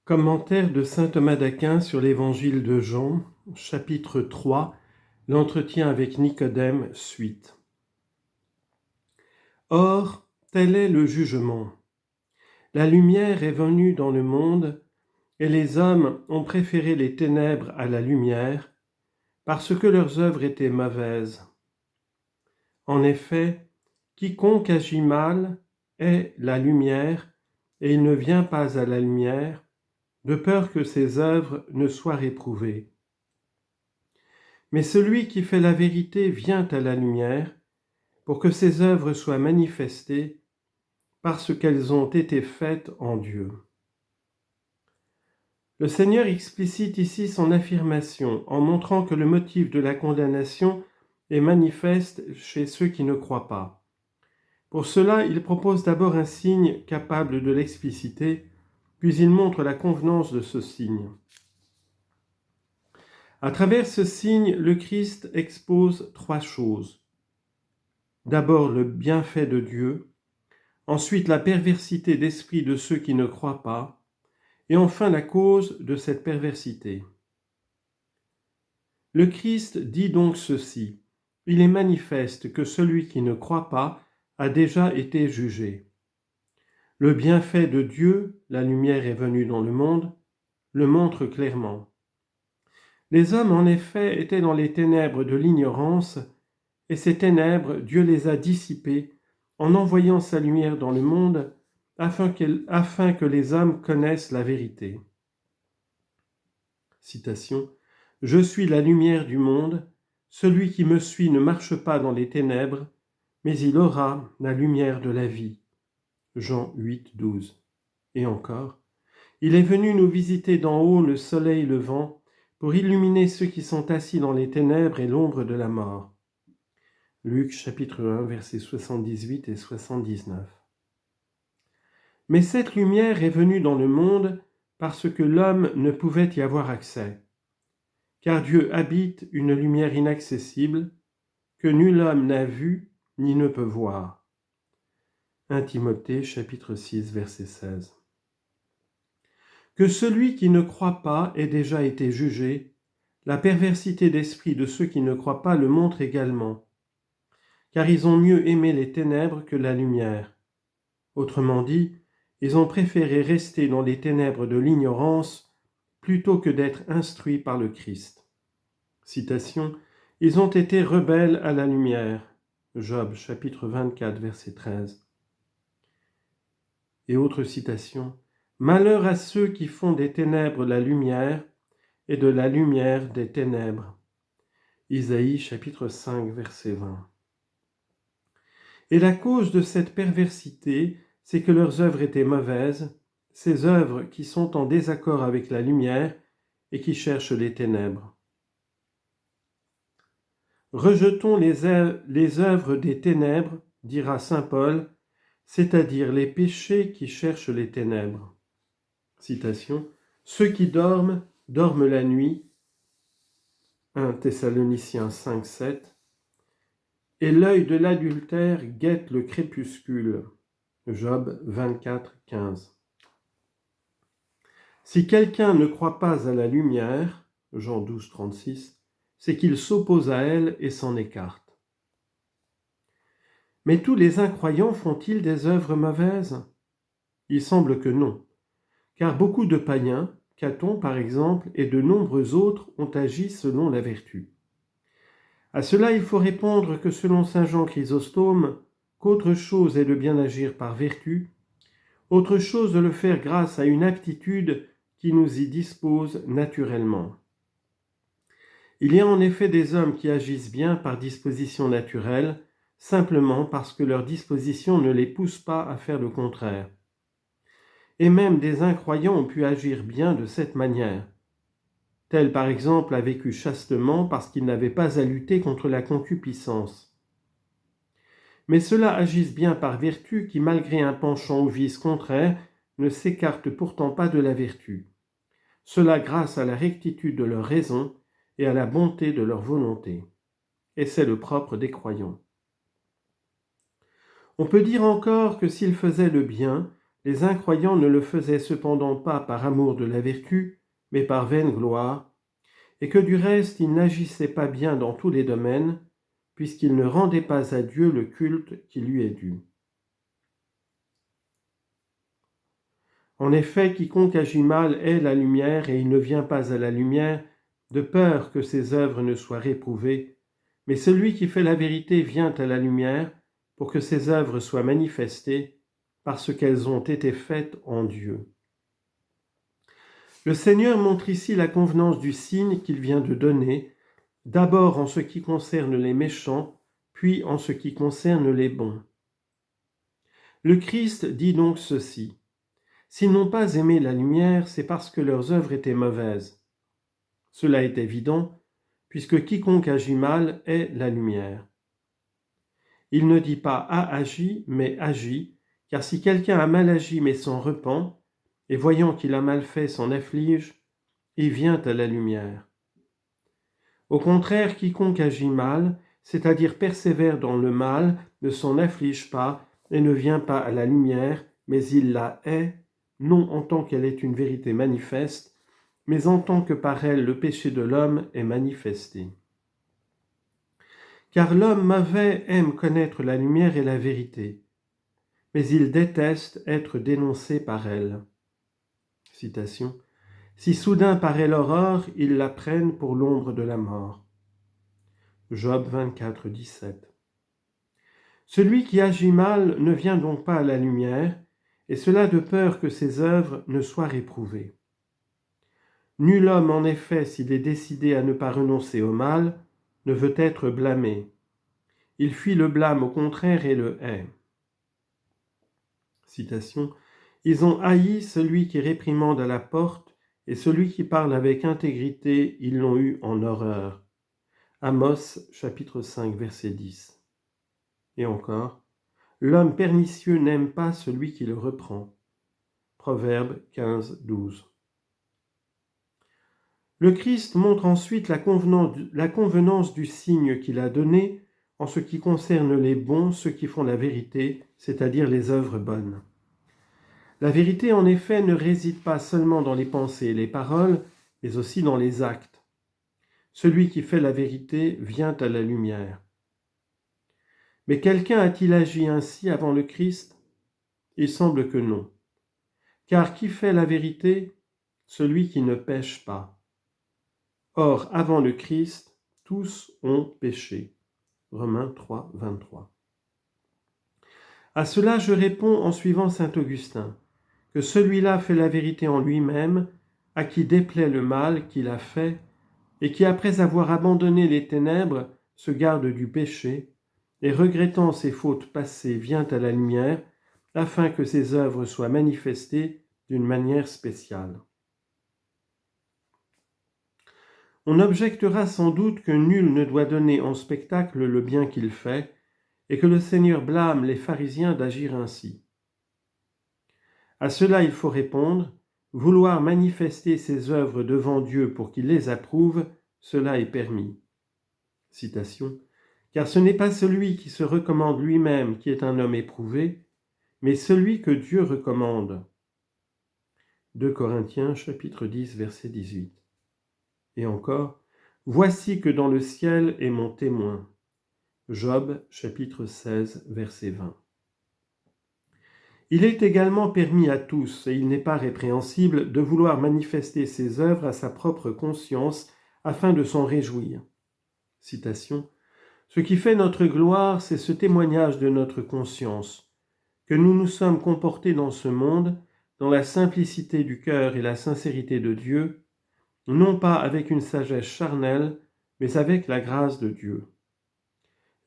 Commentaire de saint Thomas d'Aquin sur l'Évangile de Jean, chapitre 3, l'entretien avec Nicodème, suite. Or, tel est le jugement. La lumière est venue dans le monde, et les hommes ont préféré les ténèbres à la lumière, parce que leurs œuvres étaient mauvaises. En effet, quiconque agit mal est la lumière, et il ne vient pas à la lumière, de peur que ses œuvres ne soient réprouvées. Mais celui qui fait la vérité vient à la lumière, pour que ses œuvres soient manifestées, parce qu'elles ont été faites en Dieu. Le Seigneur explicite ici son affirmation en montrant que le motif de la condamnation est manifeste chez ceux qui ne croient pas. Pour cela, il propose d'abord un signe capable de l'expliciter, puis il montre la convenance de ce signe. À travers ce signe, le Christ expose trois choses. D'abord le bienfait de Dieu, ensuite la perversité d'esprit de ceux qui ne croient pas, et enfin la cause de cette perversité. Le Christ dit donc ceci: il est manifeste que celui qui ne croit pas a déjà été jugé. Le bienfait de Dieu, la lumière est venue dans le monde, le montre clairement. Les hommes, en effet, étaient dans les ténèbres de l'ignorance, et ces ténèbres, Dieu les a dissipées en envoyant sa lumière dans le monde afin que les hommes connaissent la vérité. Citation: « Je suis la lumière du monde, celui qui me suit ne marche pas dans les ténèbres, mais il aura la lumière de la vie. » Jean 8, 12. Et encore: « Il est venu nous visiter d'en haut le soleil levant, pour illuminer ceux qui sont assis dans les ténèbres et l'ombre de la mort. » Luc chapitre 1, versets 78 et 79. Mais cette lumière est venue dans le monde parce que l'homme ne pouvait y avoir accès. Car Dieu habite une lumière inaccessible que nul homme n'a vue ni ne peut voir. 1 Timothée chapitre 6, verset 16. Que celui qui ne croit pas ait déjà été jugé, la perversité d'esprit de ceux qui ne croient pas le montre également, car ils ont mieux aimé les ténèbres que la lumière. Autrement dit, ils ont préféré rester dans les ténèbres de l'ignorance plutôt que d'être instruits par le Christ. Citation: « Ils ont été rebelles à la lumière. » Job chapitre 24, verset 13. Et autre citation: « Malheur à ceux qui font des ténèbres la lumière et de la lumière des ténèbres. » Isaïe chapitre 5, verset 20. Et la cause de cette perversité, c'est que leurs œuvres étaient mauvaises, ces œuvres qui sont en désaccord avec la lumière et qui cherchent les ténèbres. Rejetons les œuvres des ténèbres, dira saint Paul, c'est-à-dire les péchés qui cherchent les ténèbres. Citation: « Ceux qui dorment, dorment la nuit. » 1 Thessaloniciens 5, 7. Et l'œil de l'adultère guette le crépuscule. Job 24, 15. Si quelqu'un ne croit pas à la lumière, Jean 12, 36, c'est qu'il s'oppose à elle et s'en écarte. Mais tous les incroyants font-ils des œuvres mauvaises ? Il semble que non, car beaucoup de païens, Caton par exemple, et de nombreux autres ont agi selon la vertu. À cela, il faut répondre que selon saint Jean Chrysostome, qu'autre chose est de bien agir par vertu, autre chose de le faire grâce à une aptitude qui nous y dispose naturellement. Il y a en effet des hommes qui agissent bien par disposition naturelle, simplement parce que leur disposition ne les pousse pas à faire le contraire. Et même des incroyants ont pu agir bien de cette manière. Tel par exemple a vécu chastement parce qu'il n'avait pas à lutter contre la concupiscence. Mais ceux-là agissent bien par vertu qui, malgré un penchant au vice contraire, ne s'écartent pourtant pas de la vertu. Cela grâce à la rectitude de leur raison et à la bonté de leur volonté. Et c'est le propre des croyants. On peut dire encore que s'ils faisaient le bien, les incroyants ne le faisaient cependant pas par amour de la vertu, mais par vaine gloire, et que du reste ils n'agissaient pas bien dans tous les domaines, puisqu'ils ne rendaient pas à Dieu le culte qui lui est dû. En effet, quiconque agit mal est la lumière, et il ne vient pas à la lumière, de peur que ses œuvres ne soient réprouvées, mais celui qui fait la vérité vient à la lumière, pour que ses œuvres soient manifestées, parce qu'elles ont été faites en Dieu. Le Seigneur montre ici la convenance du signe qu'il vient de donner, d'abord en ce qui concerne les méchants, puis en ce qui concerne les bons. Le Christ dit donc ceci: s'ils n'ont pas aimé la lumière, c'est parce que leurs œuvres étaient mauvaises. Cela est évident, puisque quiconque agit mal est la lumière. Il ne dit pas a agi, mais agit, car si quelqu'un a mal agi mais s'en repent, et voyant qu'il a mal fait s'en afflige, il vient à la lumière. Au contraire, quiconque agit mal, c'est-à-dire persévère dans le mal, ne s'en afflige pas et ne vient pas à la lumière, mais il la hait, non en tant qu'elle est une vérité manifeste, mais en tant que par elle le péché de l'homme est manifesté. Car l'homme mauvais aime connaître la lumière et la vérité, mais il déteste être dénoncé par elle. Citation. Si soudain paraît l'aurore, ils la prennent pour l'ombre de la mort. Job 24, 17. Celui qui agit mal ne vient donc pas à la lumière, et cela de peur que ses œuvres ne soient réprouvées. Nul homme, en effet, s'il est décidé à ne pas renoncer au mal, ne veut être blâmé. Il fuit le blâme au contraire et le hait. Citation. Ils ont haï celui qui réprimande à la porte, et celui qui parle avec intégrité, ils l'ont eu en horreur. Amos, chapitre 5, verset 10. Et encore, l'homme pernicieux n'aime pas celui qui le reprend. Proverbe 15, 12. Le Christ montre ensuite la convenance du signe qu'il a donné en ce qui concerne les bons, ceux qui font la vérité, c'est-à-dire les œuvres bonnes. La vérité, en effet, ne réside pas seulement dans les pensées et les paroles, mais aussi dans les actes. Celui qui fait la vérité vient à la lumière. Mais quelqu'un a-t-il agi ainsi avant le Christ ? Il semble que non. Car qui fait la vérité ? Celui qui ne pêche pas. Or, avant le Christ, tous ont péché. Romains 3, 23. À cela, je réponds en suivant saint Augustin, que celui-là fait la vérité en lui-même, à qui déplaît le mal qu'il a fait, et qui, après avoir abandonné les ténèbres, se garde du péché, et regrettant ses fautes passées, vient à la lumière, afin que ses œuvres soient manifestées d'une manière spéciale. On objectera sans doute que nul ne doit donner en spectacle le bien qu'il fait, et que le Seigneur blâme les pharisiens d'agir ainsi. À cela il faut répondre, vouloir manifester ses œuvres devant Dieu pour qu'il les approuve, cela est permis. Citation. Car ce n'est pas celui qui se recommande lui-même qui est un homme éprouvé, mais celui que Dieu recommande. 2 Corinthiens chapitre 10 verset 18. Et encore, voici que dans le ciel est mon témoin. Job chapitre 16 verset 20. Il est également permis à tous, et il n'est pas répréhensible, de vouloir manifester ses œuvres à sa propre conscience afin de s'en réjouir. Citation. Ce qui fait notre gloire, c'est ce témoignage de notre conscience, que nous nous sommes comportés dans ce monde, dans la simplicité du cœur et la sincérité de Dieu, non pas avec une sagesse charnelle, mais avec la grâce de Dieu.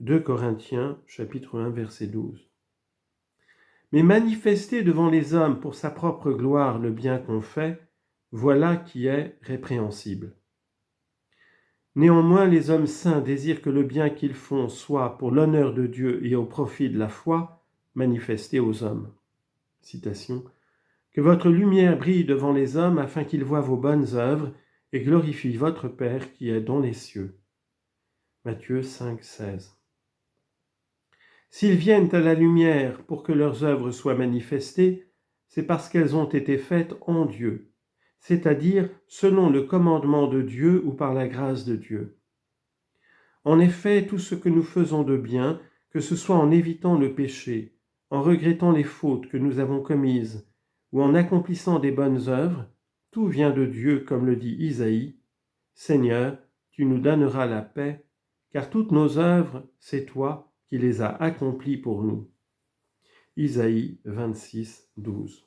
2 Corinthiens, chapitre 1, verset 12. Mais manifester devant les hommes pour sa propre gloire le bien qu'on fait, voilà qui est répréhensible. Néanmoins, les hommes saints désirent que le bien qu'ils font soit, pour l'honneur de Dieu et au profit de la foi, manifesté aux hommes. Citation. Que votre lumière brille devant les hommes afin qu'ils voient vos bonnes œuvres et glorifient votre Père qui est dans les cieux. Matthieu 5, 16. S'ils viennent à la lumière pour que leurs œuvres soient manifestées, c'est parce qu'elles ont été faites en Dieu, c'est-à-dire selon le commandement de Dieu ou par la grâce de Dieu. En effet, tout ce que nous faisons de bien, que ce soit en évitant le péché, en regrettant les fautes que nous avons commises, ou en accomplissant des bonnes œuvres, tout vient de Dieu, comme le dit Isaïe. Seigneur, tu nous donneras la paix, car toutes nos œuvres, c'est toi qui les as accomplies pour nous. Isaïe 26, 12.